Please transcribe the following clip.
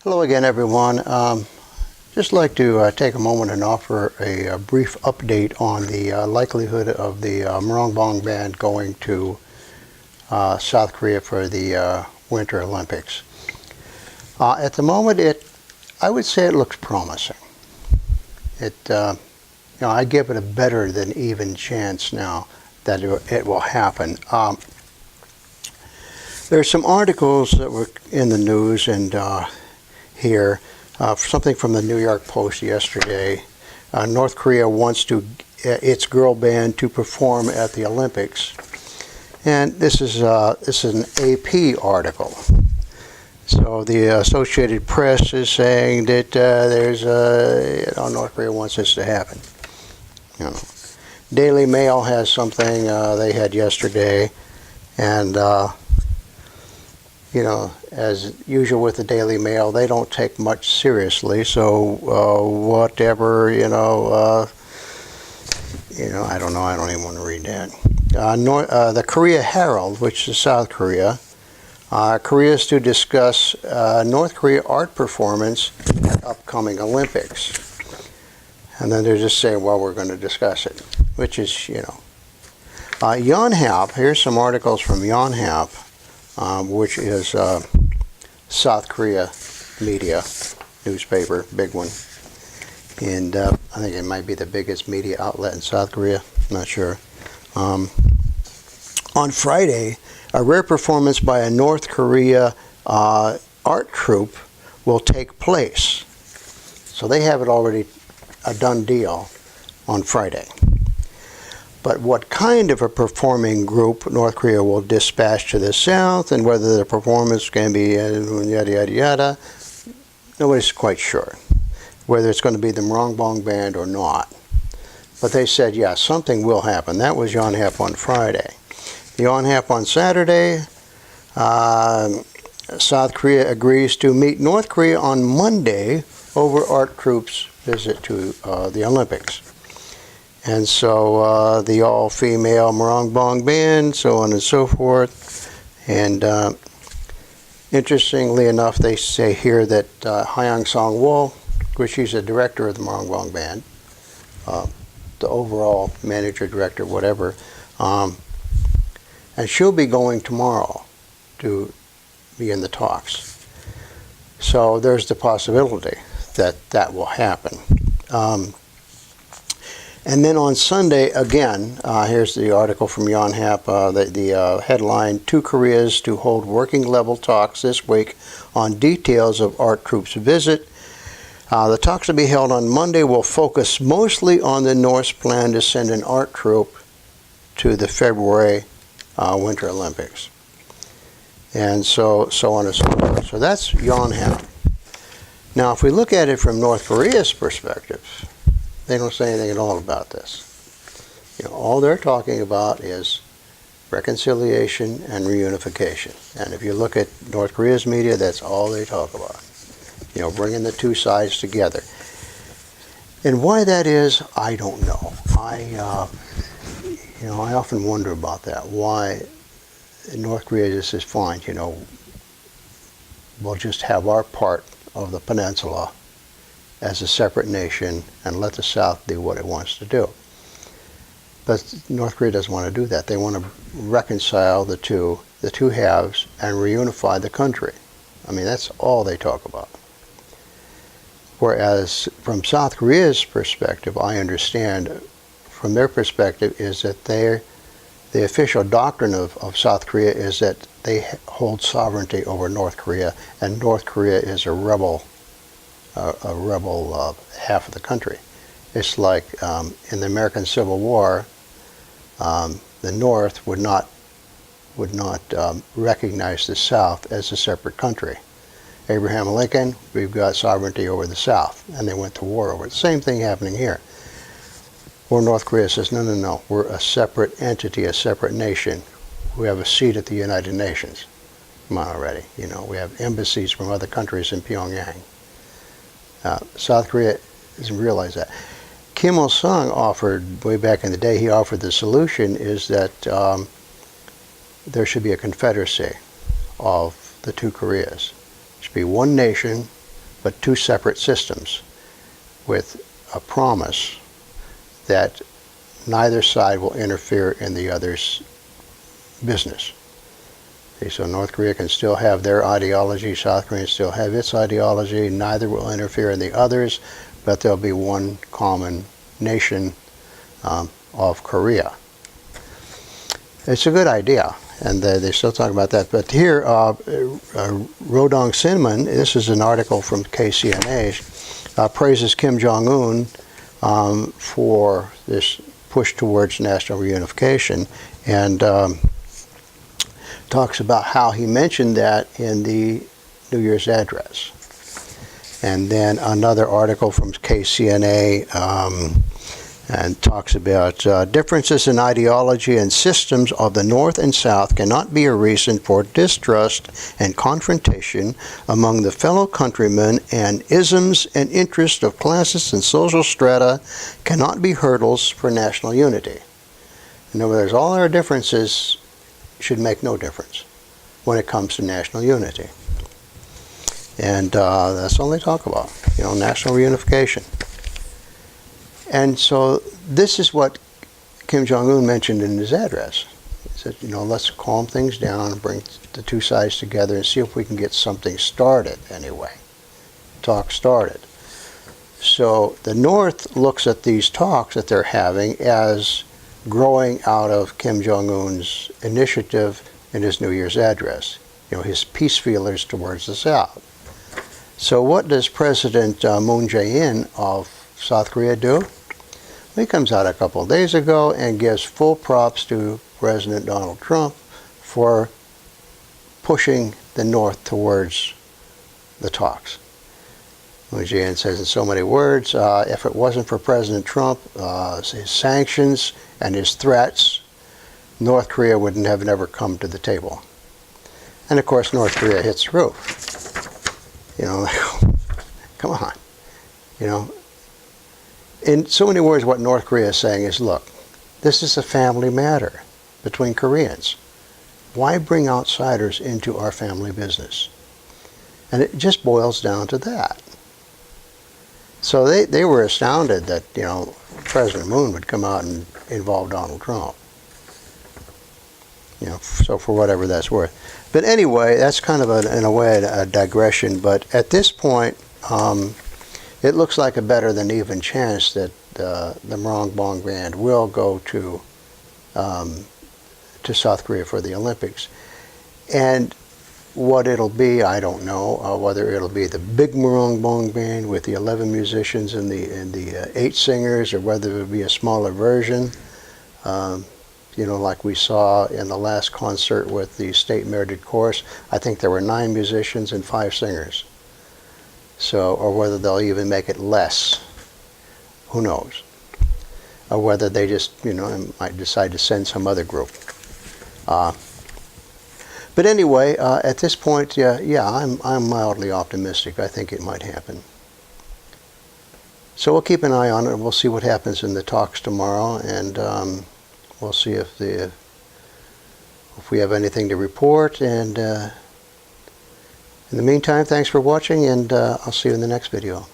Hello again, everyone. Just like to take a moment and offer a brief update on the likelihood of the Moranbong Band going to South Korea for the Winter Olympics. At the moment, I would say it looks promising. I give it a better than even chance now that it will happen. There's some articles that were in the news and here, something from the New York Post yesterday. North Korea wants its girl band to perform at the Olympics, and this is an AP article. So the Associated Press is saying that North Korea wants this to happen. Daily Mail has something they had yesterday, and as usual with the Daily Mail, they don't take much seriously. So whatever, I don't know. I don't even want to read that. The Korea Herald, which is South Korea, Korea is to discuss North Korea art performance at upcoming Olympics. And then they're just saying, well, we're going to discuss it, which is, Yonhap, here's some articles from Yonhap, which is South Korea media newspaper, big one. And I think it might be the biggest media outlet in South Korea, not sure. On Friday, a rare performance by a North Korea art troupe will take place. So they have it already a done deal on Friday. But what kind of a performing group North Korea will dispatch to the south, and whether the performance can be yada yada yada, nobody's quite sure. Whether it's going to be the Moranbong Band or not. But they said, yeah, something will happen. That was Yonhap on Friday. The Yonhap on Saturday, South Korea agrees to meet North Korea on Monday over art troupe's visit to the Olympics. And so the all-female Moranbong Band, so on and so forth. And interestingly enough, they say here that Hayoung Song, which she's the director of the Moranbong Band, the overall manager, director, whatever, and she'll be going tomorrow to be in the talks. So there's the possibility that will happen. And then on Sunday, again, here's the article from Yonhap, the headline, Two Koreas to hold working-level talks this week on details of art troupe's visit. The talks to be held on Monday will focus mostly on the North's plan to send an art troupe to the February Winter Olympics. And so on and so forth. So that's Yonhap. Now, if we look at it from North Korea's perspective, they don't say anything at all about this. All they're talking about is reconciliation and reunification. And if you look at North Korea's media, that's all they talk about. Bringing the two sides together. And why that is, I don't know. I often wonder about that. Why North Korea just is fine. We'll just have our part of the peninsula as a separate nation and let the South do what it wants to do. But North Korea doesn't want to do that. They want to reconcile the two halves and reunify the country. I mean, that's all they talk about. Whereas from South Korea's perspective, I understand from their perspective is that the official doctrine of South Korea is that they hold sovereignty over North Korea, and North Korea is a rebel half of the country. It's like in the American Civil War, the North would not recognize the South as a separate country. Abraham Lincoln, we've got sovereignty over the South, and they went to war over it. Same thing happening here. Where North Korea says, no, we're a separate entity, a separate nation. We have a seat at the United Nations. Come on already. We have embassies from other countries in Pyongyang. South Korea doesn't realize that. Kim Il-sung offered, way back in the day, he offered the solution is that there should be a confederacy of the two Koreas. There should be one nation but two separate systems with a promise that neither side will interfere in the other's business. Okay, so North Korea can still have their ideology, South Korea can still have its ideology, neither will interfere in the others, but there'll be one common nation of Korea. It's a good idea, and they still talk about that. But here, Rodong Sinmun, this is an article from KCNA, praises Kim Jong-un for this push towards national reunification, and talks about how he mentioned that in the New Year's address. And then another article from KCNA and talks about differences in ideology and systems of the North and South cannot be a reason for distrust and confrontation among the fellow countrymen, and isms and interests of classes and social strata cannot be hurdles for national unity. In other words, all our differences should make no difference when it comes to national unity. And that's all they talk about, national reunification. And so this is what Kim Jong-un mentioned in his address. He said, let's calm things down and bring the two sides together and see if we can get something started anyway. Talk started. So the North looks at these talks that they're having as growing out of Kim Jong-un's initiative in his New Year's address, his peace feelers towards the South. So what does President Moon Jae-in of South Korea do? He comes out a couple of days ago and gives full props to President Donald Trump for pushing the North towards the talks. Moon Jae-in says in so many words, if it wasn't for President Trump, his sanctions and his threats, North Korea would have never come to the table. And of course, North Korea hits the roof. Come on. In so many words, what North Korea is saying is, look, this is a family matter between Koreans. Why bring outsiders into our family business? And it just boils down to that. So they were astounded that, President Moon would come out and involve Donald Trump. So for whatever that's worth. But anyway, that's kind of, in a way, a digression. But at this point, it looks like a better than even chance that the Moranbong Band will go to South Korea for the Olympics. And what it'll be, I don't know. Whether it'll be the big Moranbong Band with the 11 musicians and the 8 singers, or whether it'll be a smaller version. Like we saw in the last concert with the State Merited Chorus, I think there were 9 musicians and 5 singers. So, or whether they'll even make it less, who knows? Or whether they just, might decide to send some other group. But anyway, at this point, I'm mildly optimistic. I think it might happen. So we'll keep an eye on it. We'll see what happens in the talks tomorrow, and we'll see if we have anything to report. And in the meantime, thanks for watching, and I'll see you in the next video.